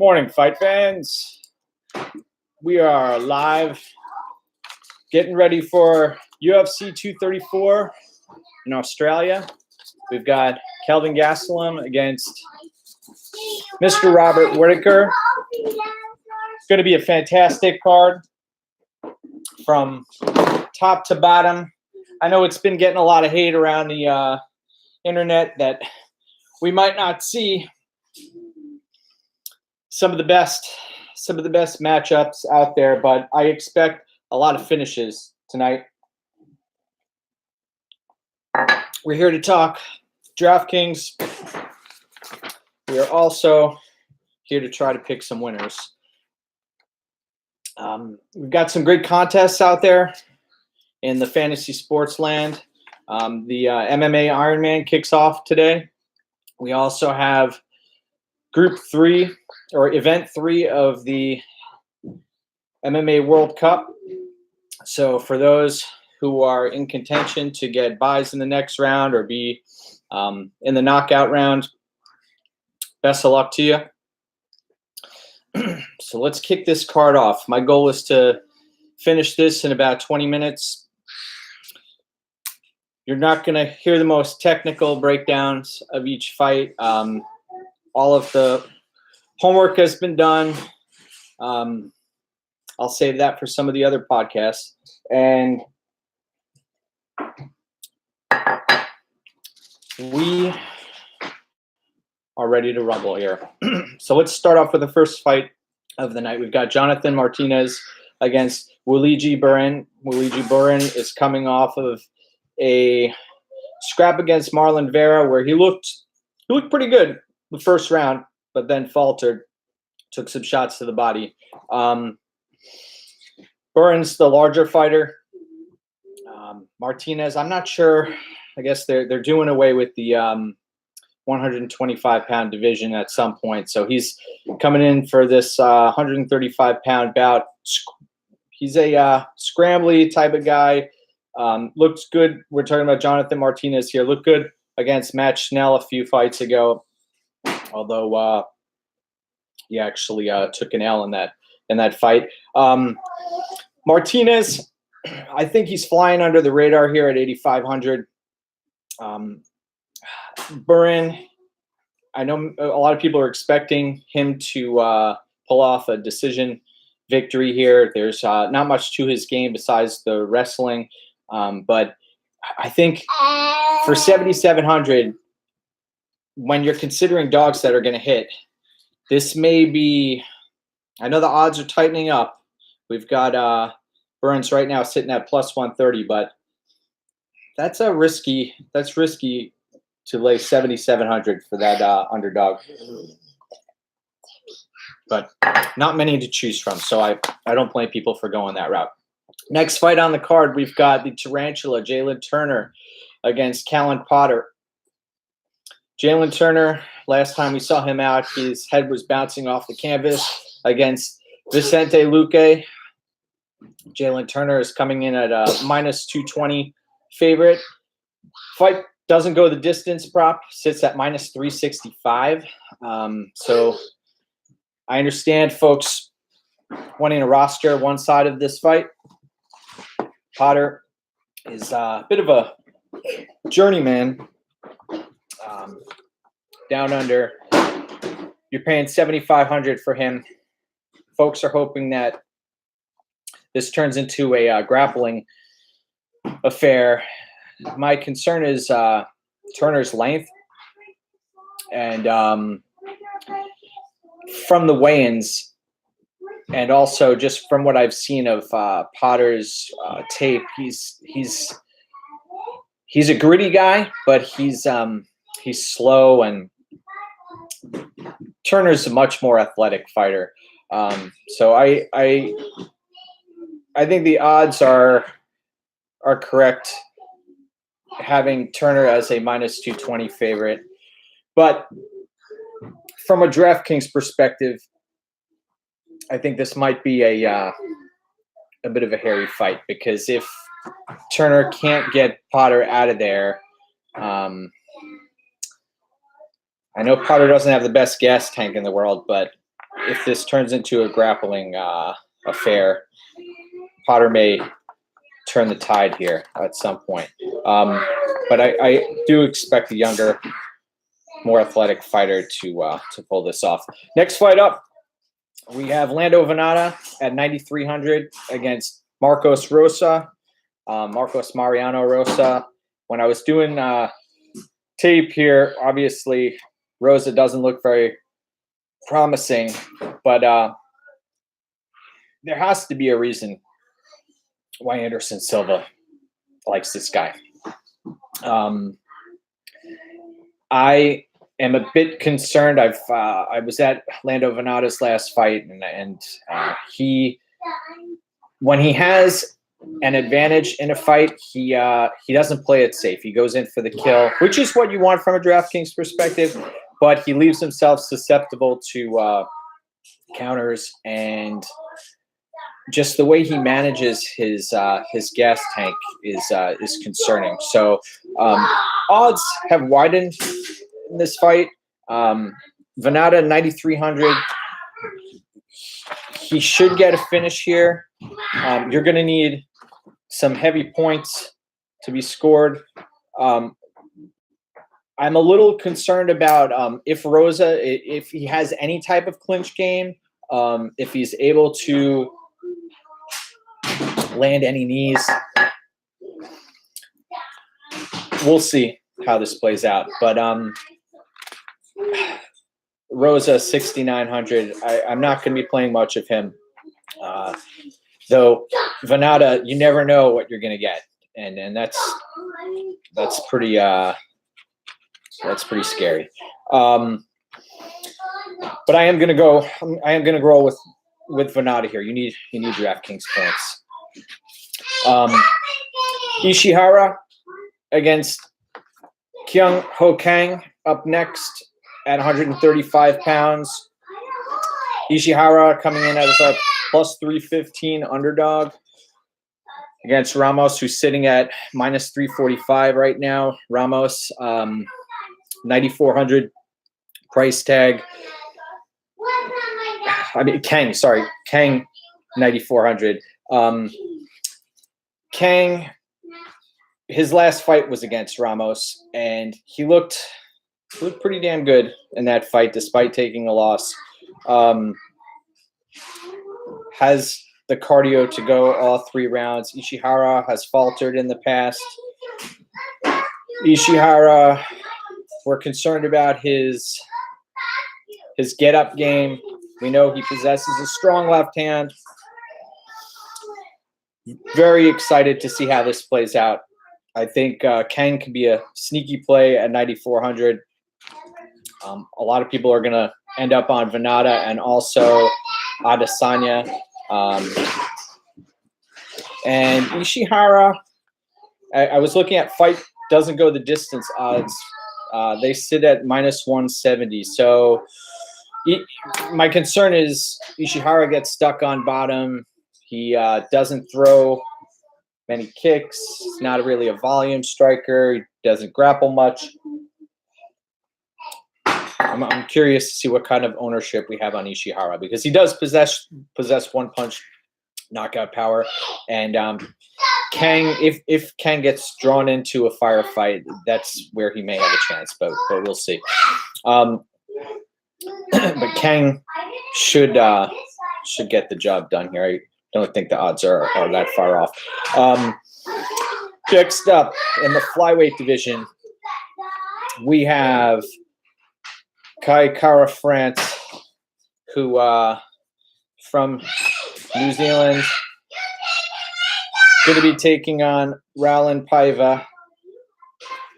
Morning, fight fans. We are live, getting ready for UFC 234 in Australia. We've got Kelvin Gastelum against Mr. Robert Whittaker. It's going to be a fantastic card from top to bottom. I know it's been getting a lot of hate around the internet that we might not see some of the best matchups out there, but I expect a lot of finishes tonight. We're here to talk Draftkings. We are also here to try to pick some winners. We've got some great contests out there in the fantasy sports land. The MMA Ironman kicks off today. We also have Group 3 or Event 3 of the MMA World Cup. So for those who are in contention to get buys in the next round or be in the knockout round, best of luck to you. So let's kick this card off. My goal is to finish this in about 20 minutes. You're not going to hear the most technical breakdowns of each fight. All of the homework has been done. I'll save that for some of the other podcasts. And we are ready to rumble here. So let's start off with the first fight of the night. We've got Jonathan Martinez against Luigi Burin. Luigi Burin is coming off of a scrap against Marlon Vera where he looked pretty good the first round, but then faltered, took some shots to the body. Burin's the larger fighter. Martinez, I'm not sure. I guess they're doing away with the 125-pound division at some point. So he's coming in for this 135-pound bout. He's a scrambly type of guy. Looks good. We're talking about Jonathan Martinez here. Looked good against Matt Schnell a few fights ago, although he actually took an L in that fight. Martinez, I think he's flying under the radar here at 8,500. Burin, I know a lot of people are expecting him to pull off a decision victory here. There's not much to his game besides the wrestling, but I think for 7,700, when you're considering dogs that are going to hit, this may be. I know the odds are tightening up. We've got Burns right now sitting at plus 130, but that's risky to lay 7,700 for that underdog. But not many to choose from, so I don't blame people for going that route. Next fight on the card, we've got the Tarantula, Jalen Turner, against Callan Potter. Jalen Turner, last time we saw him out, his head was bouncing off the canvas against Vicente Luque. Jalen Turner is coming in at a minus 220 favorite. Fight doesn't go the distance prop, sits at minus 365. So I understand folks wanting to roster one side of this fight. Potter is a bit of a journeyman. Down under, you're paying 7,500 for him. Folks are hoping that this turns into a grappling affair. My concern is Turner's length, and from the weigh-ins, and also just from what I've seen of Potter's tape, he's a gritty guy, but he's slow, and Turner's a much more athletic fighter. So I think the odds are correct, having Turner as a minus 220 favorite. But from a DraftKings perspective, I think this might be a bit of a hairy fight, because if Turner can't get Potter out of there, I know Potter doesn't have the best gas tank in the world, but if this turns into a grappling affair, Potter may turn the tide here at some point. But I do expect the younger, more athletic fighter to pull this off. Next fight up, we have Lando Venata at 9,300 against Marcos Rosa. Marcos Mariano Rosa. When I was doing tape here, obviously Rosa doesn't look very promising, but there has to be a reason why Anderson Silva likes this guy. I am a bit concerned. I was at Lando Venata's last fight, and he, when he has an advantage in a fight, he doesn't play it safe. He goes in for the kill, which is what you want from a DraftKings perspective, but he leaves himself susceptible to counters, and just the way he manages his gas tank is concerning. So odds have widened in this fight. Venata 9,300. He should get a finish here. You're going to need some heavy points to be scored. I'm a little concerned about if Rosa, if he has any type of clinch game, if he's able to land any knees. We'll see how this plays out. But Rosa 6,900. I'm not going to be playing much of him. Though Venata, you never know what you're going to get, and that's pretty scary. But I am going to go. I am going to roll with Venata here. You need DraftKings points. Ishihara against Kyung Ho Kang up next at 135 pounds. Ishihara coming in as a plus 315 underdog against Ramos, who's sitting at minus 345 right now. Ramos, 9,400 price tag. I mean, Kang, 9,400. Kang, his last fight was against Ramos, and he looked pretty damn good in that fight despite taking a loss. Has the cardio to go all 3 rounds. Ishihara has faltered in the past. Ishihara, we're concerned about his get-up game. We know he possesses a strong left hand. Very excited to see how this plays out. I think Kang can be a sneaky play at 9,400. A lot of people are going to end up on Venata and also Adesanya. And Ishihara, I was looking at fight doesn't go the distance odds. They sit at minus 170. So my concern is Ishihara gets stuck on bottom. He doesn't throw many kicks. He's not really a volume striker. He doesn't grapple much. I'm curious to see what kind of ownership we have on Ishihara, because he does possess one-punch knockout power. And Kang, if Kang gets drawn into a firefight, that's where he may have a chance, but we'll see. But Kang should get the job done here. I don't think the odds are that far off. Next up, in the flyweight division, we have Kai Kara France, who from New Zealand, going to be taking on Rowland Paiva.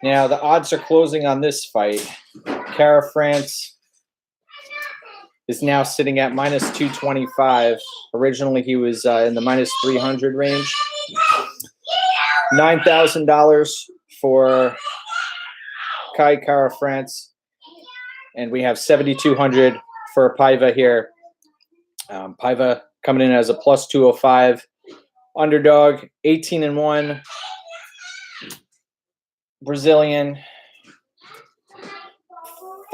Now, the odds are closing on this fight. Kara France is now sitting at minus 225. Originally, he was in the minus 300 range. $9,000 for Kai Kara France. And we have 7,200 for Paiva here. Paiva coming in as a plus 205 underdog, 18-1 Brazilian,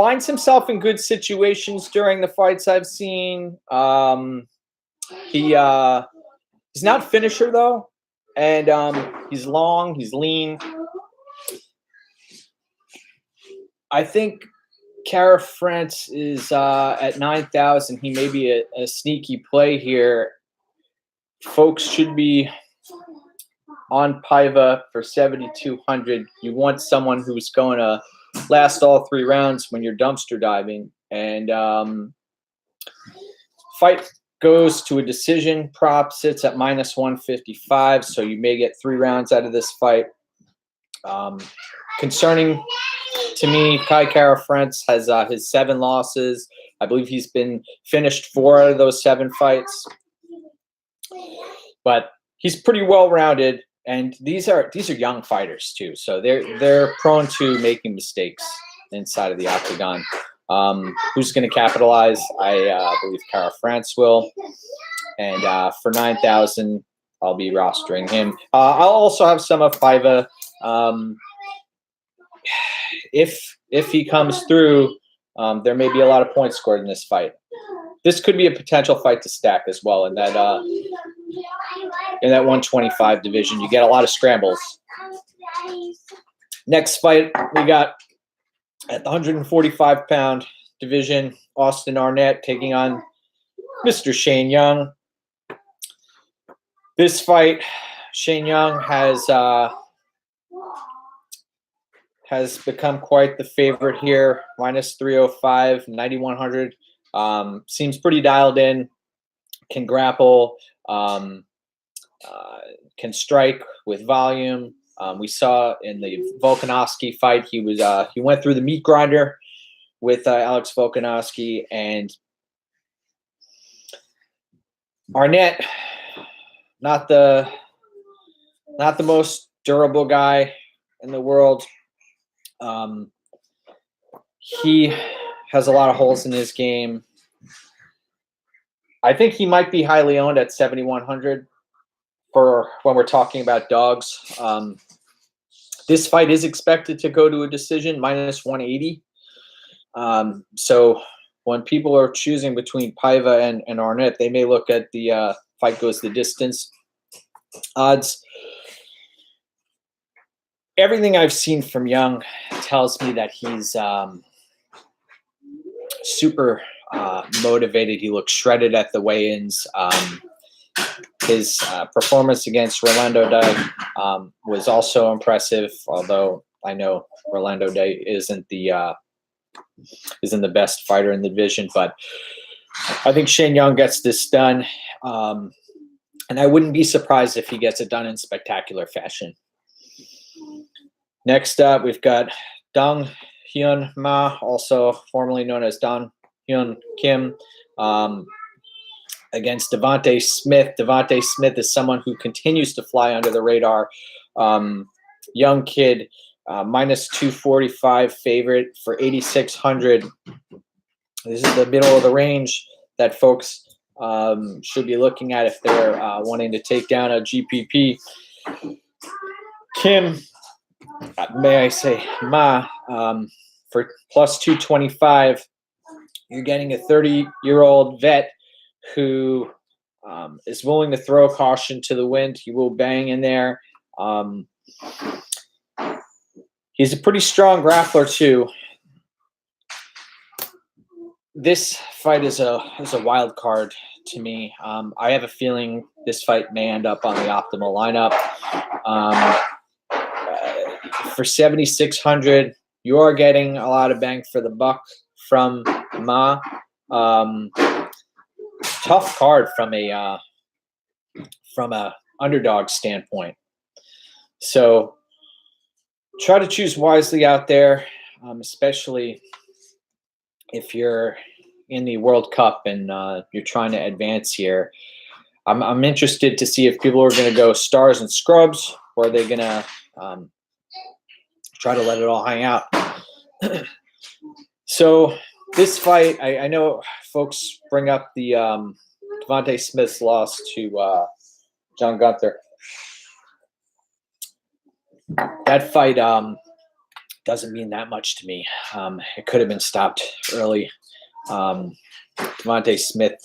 finds himself in good situations during the fights I've seen. He's not finisher though, and he's long, he's lean. I think Kara France is at 9,000. He may be a sneaky play here. Folks should be on Paiva for 7,200. You want someone who's going to last all 3 rounds when you're dumpster diving. And fight goes to a decision. Prop sits at -155, so you may get 3 rounds out of this fight. Concerning to me, Kai Kara France has his 7 losses. I believe he's been finished 4 out of those 7 fights. But he's pretty well-rounded, and these are young fighters too, so they're prone to making mistakes inside of the octagon. Who's going to capitalize? I believe Kara France will, and for 9,000, I'll be rostering him. I'll also have some of Paiva. If he comes through, there may be a lot of points scored in this fight. This could be a potential fight to stack as well in that 125 division. You get a lot of scrambles. Next fight we got at the 145-pound division, Austin Arnett taking on Mr. Shane Young. This fight, Shane Young has become quite the favorite here, -305, 9,100. Seems pretty dialed in, can grapple, can strike with volume. We saw in the Volkanovski fight, he went through the meat grinder with Alex Volkanovski, and Arnett, not the most durable guy in the world. He has a lot of holes in his game. I think he might be highly owned at 7,100 for when we're talking about dogs. This fight is expected to go to a decision, -180. So when people are choosing between Paiva and Arnett, they may look at the fight goes the distance odds. Everything I've seen from Young tells me that he's super motivated. He looks shredded at the weigh-ins. His performance against Rolando Day was also impressive, although I know Rolando Day isn't the best fighter in the division. But I think Shane Young gets this done, and I wouldn't be surprised if he gets it done in spectacular fashion. Next up, we've got Dong Hyun Ma, also formerly known as Dong Hyun Kim, against Devontae Smith. Devontae Smith is someone who continues to fly under the radar. Young kid, -245 favorite for 8,600. This is the middle of the range that folks should be looking at if they're wanting to take down a GPP. Kim, may I say Ma, for +225, you're getting a 30-year-old vet who is willing to throw caution to the wind. He will bang in there. He's a pretty strong grappler too. This fight is a wild card to me. I have a feeling this fight may end up on the optimal lineup. For 7,600, you are getting a lot of bang for the buck from Ma. Tough card from a underdog standpoint. So try to choose wisely out there, especially if you're in the World Cup and you're trying to advance here. I'm interested to see if people are going to go stars and scrubs, or are they going to try to let it all hang out. So this fight, I know folks bring up the Devontae Smith's loss to John Gunther. That fight doesn't mean that much to me. It could have been stopped early. Devontae Smith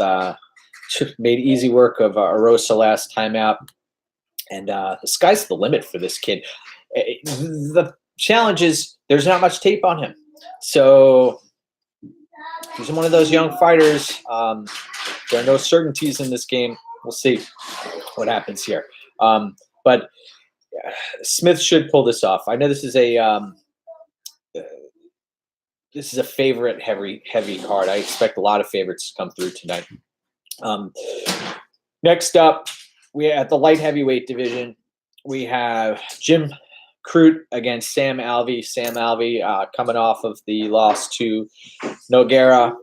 made easy work of Arosa last time out. And the sky's the limit for this kid. The challenge is there's not much tape on him. So he's one of those young fighters. There are no certainties in this game. We'll see what happens here. But Smith should pull this off. I know this is a favorite heavy card. I expect a lot of favorites to come through tonight. Next up, we at the light heavyweight division, we have Jim Crute against Sam Alvey. Sam Alvey coming off of the loss to Nogueira,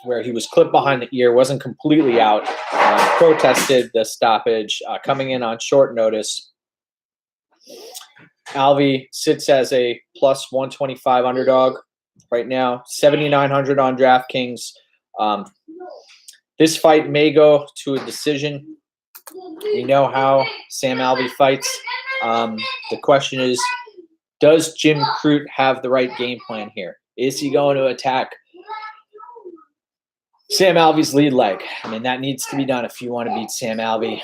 where he was clipped behind the ear, wasn't completely out, protested the stoppage, coming in on short notice. Alvey sits as a plus 125 underdog right now, 7,900 on DraftKings. This fight may go to a decision. We know how Sam Alvey fights. The question is, does Jim Crute have the right game plan here? Is he going to attack Sam Alvey's lead leg? I mean, that needs to be done if you want to beat Sam Alvey.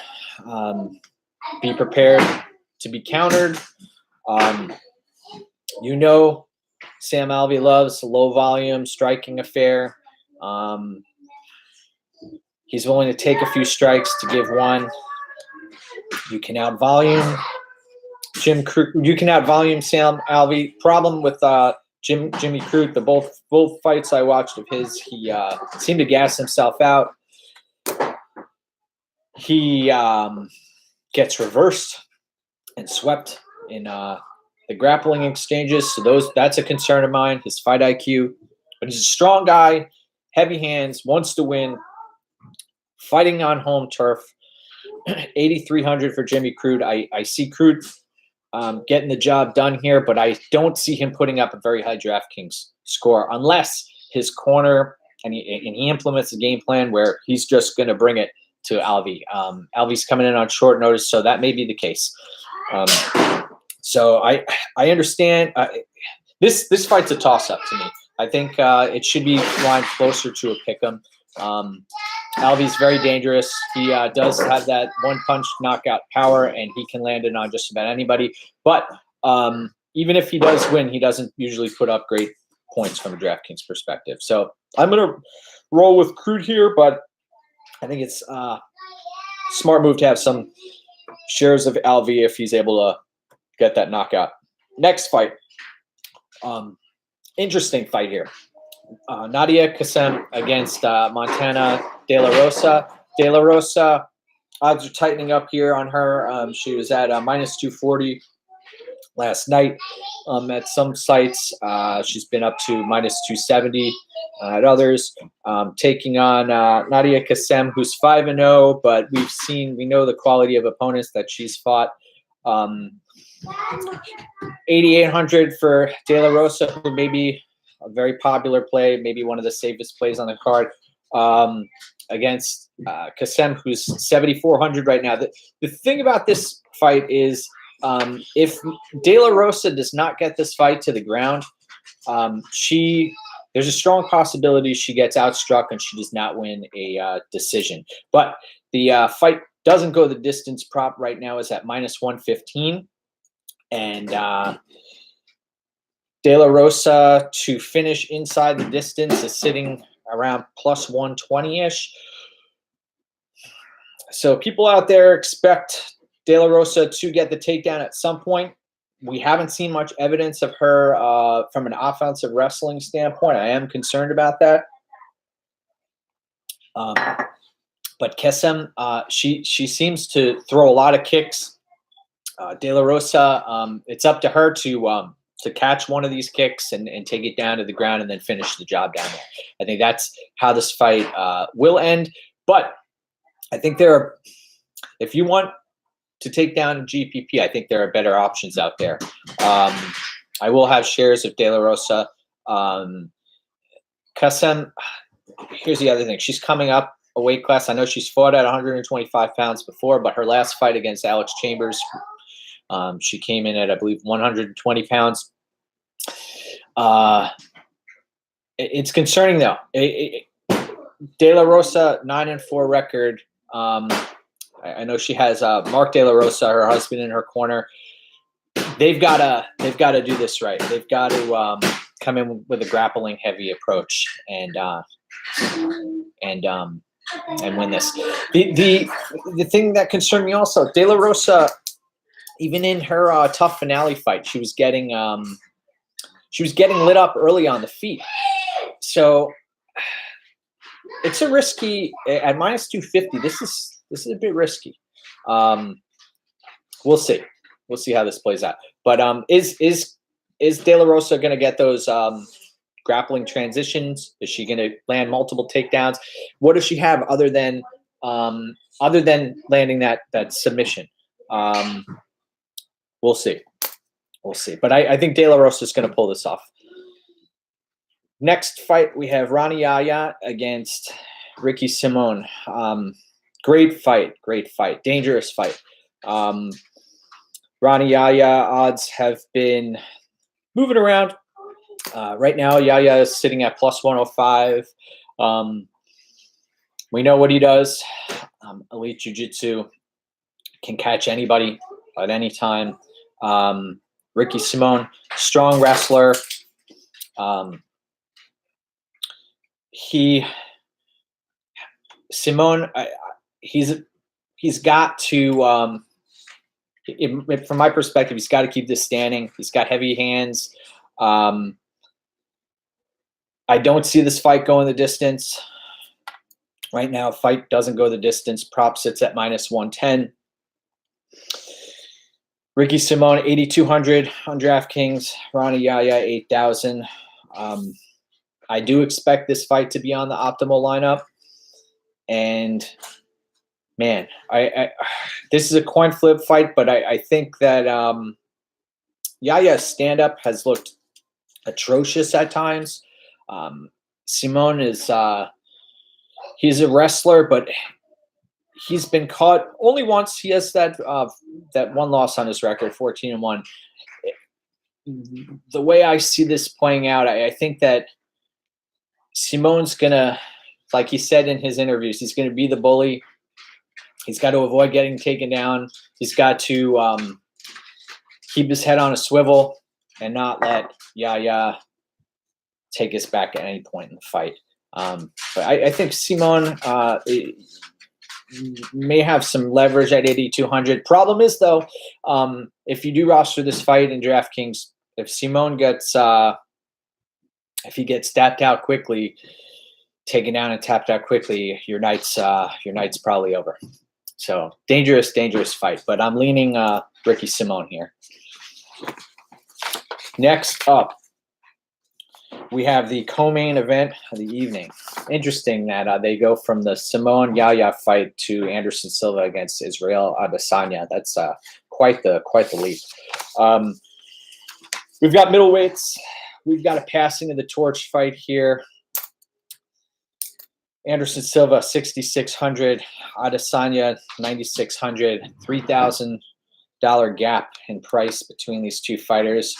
Be prepared to be countered. You know Sam Alvey loves low volume striking affair. He's willing to take a few strikes to give one. You can out volume Jim Crute. You can out volume Sam Alvey. Problem with Jimmy Crute, the both fights I watched of his, he seemed to gas himself out. He gets reversed and swept in the grappling exchanges. So that's a concern of mine, his fight IQ. But he's a strong guy, heavy hands, wants to win, fighting on home turf. 8,300 for Jimmy Crute. I see Crute getting the job done here, but I don't see him putting up a very high DraftKings score unless his corner and he implements a game plan where he's just going to bring it to Alvey. Alvey's coming in on short notice, so that may be the case. So I understand. This fight's a toss-up to me. I think it should be lined closer to a pick'em. Alvey's very dangerous. He does have that one-punch knockout power, and he can land it on just about anybody. But even if he does win, he doesn't usually put up great points from a DraftKings perspective. So I'm going to roll with Crute here, but I think it's a smart move to have some shares of Alvey if he's able to get that knockout. Next fight. Interesting fight here. Nadia Kassem against Montana De La Rosa. De La Rosa, odds are tightening up here on her. She was at minus 240 last night at some sites. She's been up to minus 270 at others. Taking on Nadia Kassem, who's 5-0, but we know the quality of opponents that she's fought. 8,800 for De La Rosa, who may be a very popular play, maybe one of the safest plays on the card, against Kassem, who's 7,400 right now. The thing about this fight is if De La Rosa does not get this fight to the ground, there's a strong possibility she gets outstruck and she does not win a decision. But the fight doesn't go the distance. Prop right now is at minus 115. And De La Rosa to finish inside the distance is sitting around plus 120-ish. So people out there expect De La Rosa to get the takedown at some point. We haven't seen much evidence of her from an offensive wrestling standpoint. I am concerned about that. But Kassem, she seems to throw a lot of kicks. De La Rosa, it's up to her to catch one of these kicks and take it down to the ground and then finish the job down there. I think that's how this fight will end. But I think if you want to take down GPP, I think there are better options out there. I will have shares of De La Rosa. Kassem, here's the other thing. She's coming up a weight class. I know she's fought at 125 pounds before, but her last fight against Alex Chambers, she came in at, I believe, 120 pounds. It's concerning though. De La Rosa 9-4 record. I know she has Mark De La Rosa, her husband, in her corner. They've got to do this right. They've got to come in with a grappling heavy approach and win this. The thing that concerned me also, De La Rosa, even in her tough finale fight, she was getting lit up early on the feet. So it's a risky at -250. This is a bit risky. We'll see. We'll see how this plays out. But is De La Rosa going to get those grappling transitions? Is she going to land multiple takedowns? What does she have other than landing that submission? We'll see. We'll see. But I think De La Rosa is going to pull this off. Next fight, we have Yaya against Ricky Simone. Great fight. Dangerous fight. Yaya odds have been moving around. Right now, Yaya is sitting at +105. We know what he does. Elite Jiu-Jitsu, can catch anybody at any time. Ricky Simone, strong wrestler. Simone, he's got to, from my perspective, he's got to keep this standing. He's got heavy hands. I don't see this fight going the distance. Right now, fight doesn't go the distance. Prop sits at -110. Ricky Simone, 8,200 on DraftKings. Yaya, 8,000. I do expect this fight to be on the optimal lineup. And man, this is a coin flip fight, but I think that Yaya's stand-up has looked atrocious at times. Simone is he's a wrestler, but he's been caught only once. He has that one loss on his record, 14-1. The way I see this playing out, I think that Simone's gonna, like he said in his interviews, he's gonna be the bully. He's got to avoid getting taken down. He's got to keep his head on a swivel and not let Yaya take us back at any point in the fight. But I think Simone may have some leverage at 8,200. Problem is, though, if you do roster this fight in DraftKings, if Simone gets if he gets tapped out quickly, taken down and tapped out quickly, your night's probably over. So dangerous fight. But I'm leaning Ricky Simone here. Next up, we have the co-main event of the evening. Interesting that they go from the Simone Yaya fight to Anderson Silva against Israel Adesanya. That's quite the leap. We've got middleweights. We've got a passing of the torch fight here. Anderson Silva, 6,600. Adesanya, 9,600. $3,000 gap in price between these two fighters.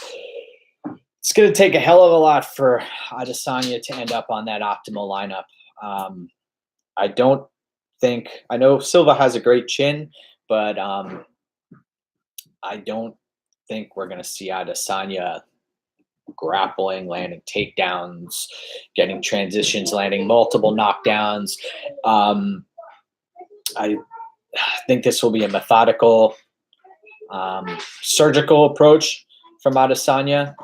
It's going to take a hell of a lot for Adesanya to end up on that optimal lineup. I know Silva has a great chin, but I don't think we're going to see Adesanya grappling, landing takedowns, getting transitions, landing multiple knockdowns. I think this will be a methodical, surgical approach from Adesanya.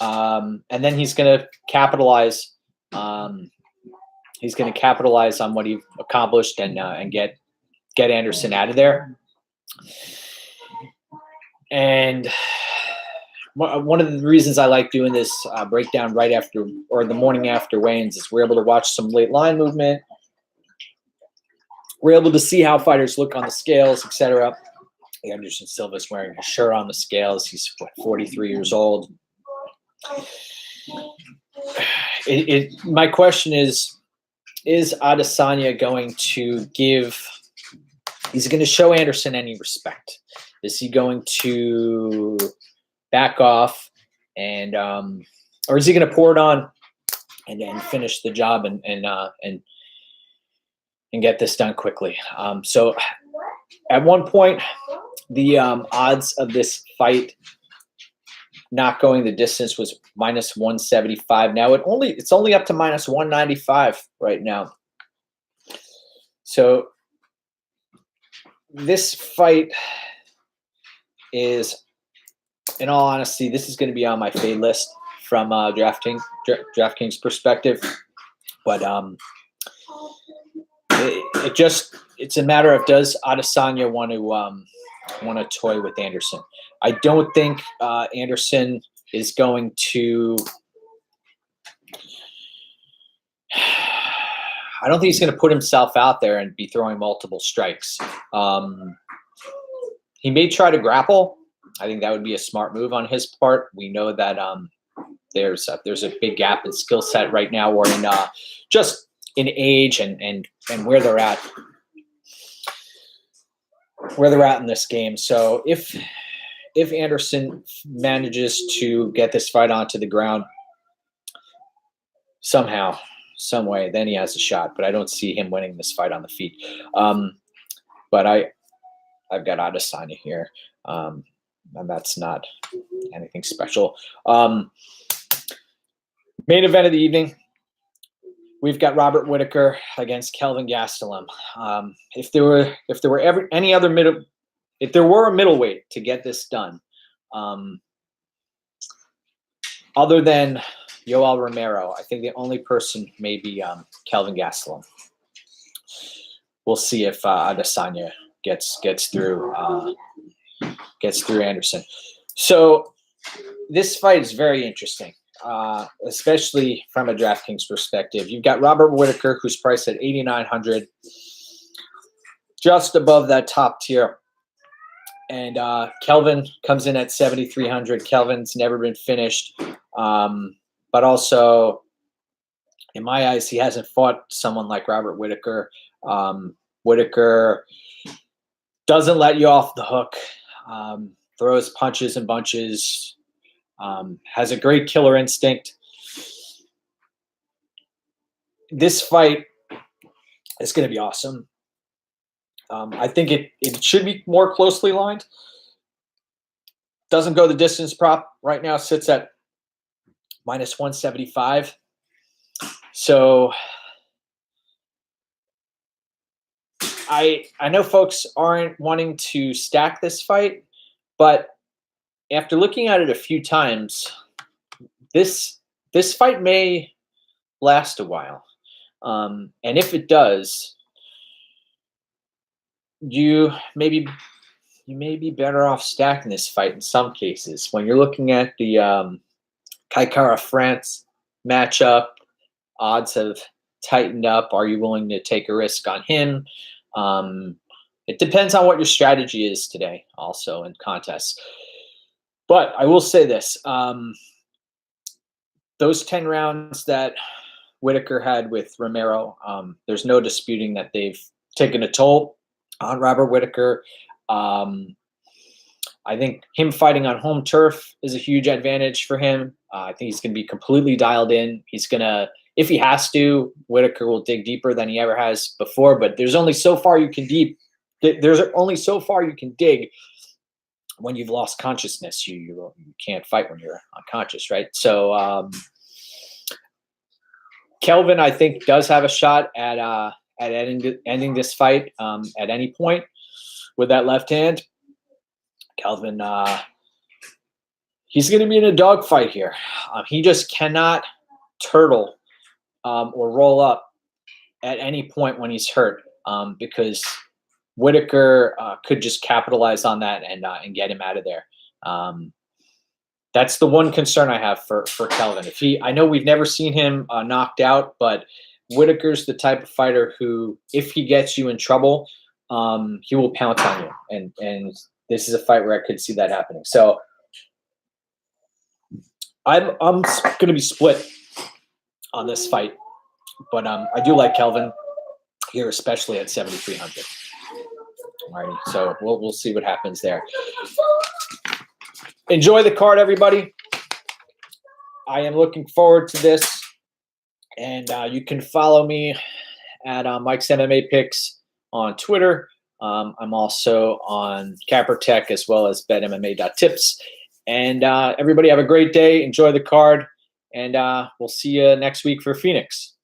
And then he's going to capitalize. He's going to capitalize on what he accomplished and get Anderson out of there. And one of the reasons I like doing this breakdown right after or the morning after weigh-ins is we're able to watch some late line movement. We're able to see how fighters look on the scales, etc. Anderson Silva's wearing a shirt on the scales. He's 43 years old. My question is Adesanya going to is he going to show Anderson any respect? Is he going to back off and or is he going to pour it on and then finish the job and get this done quickly? So at one point, the odds of this fight not going the distance was minus 175. Now it's only up to minus 195 right now. So this fight is, in all honesty, this is going to be on my fade list from DraftKings perspective. But it's a matter of, does Adesanya want to toy with Anderson? I don't think Anderson is going to. I don't think he's going to put himself out there and be throwing multiple strikes. He may try to grapple. I think that would be a smart move on his part. We know that there's a big gap in skill set right now, or in just in age and where they're at. Where they're at in this game. So if Anderson manages to get this fight onto the ground somehow, some way, then he has a shot. But I don't see him winning this fight on the feet. But I've got Adesanya here, and that's not anything special. Main event of the evening. We've got Robert Whittaker against Kelvin Gastelum. If there were a middleweight to get this done, other than Yoel Romero, I think the only person may be Kelvin Gastelum. We'll see if Adesanya gets through Anderson. So this fight is very interesting. Especially from a DraftKings perspective. You've got Robert Whittaker, who's priced at 8,900, just above that top tier. And Kelvin comes in at 7,300. Kelvin's never been finished. But also, in my eyes, he hasn't fought someone like Robert Whittaker. Whittaker doesn't let you off the hook, throws punches and bunches, has a great killer instinct. This fight is going to be awesome. I think it should be more closely lined. Doesn't go the distance prop. Right now sits at minus 175. So I know folks aren't wanting to stack this fight, but after looking at it a few times, this fight may last a while. And if it does, you may be better off stacking this fight in some cases. When you're looking at the Kaikara France matchup, odds have tightened up. Are you willing to take a risk on him? It depends on what your strategy is today also in contests. But I will say this, those 10 rounds that Whittaker had with Romero, there's no disputing that they've taken a toll on Robert Whittaker. I think him fighting on home turf is a huge advantage for him. I think he's going to be completely dialed in. He's going to, if he has to, Whittaker will dig deeper than he ever has before, but there's only so far you can dig when you've lost consciousness. You can't fight when you're unconscious, right? So Kelvin, I think, does have a shot at ending this fight at any point with that left hand. Kelvin, he's going to be in a dogfight here. He just cannot turtle or roll up at any point when he's hurt, because Whittaker could just capitalize on that and get him out of there. That's the one concern I have for Kelvin. I know we've never seen him knocked out, but Whittaker's the type of fighter who, if he gets you in trouble, he will pounce on you. And this is a fight where I could see that happening. So I'm going to be split on this fight, but I do like Kelvin here, especially at 7,300. Alrighty, so we'll see what happens there. Enjoy the card, everybody. I am looking forward to this. And you can follow me at MikesMMAPicks on Twitter. I'm also on CapperTech as well as BetMMA.tips. And everybody have a great day. Enjoy the card. And we'll see you next week for Phoenix.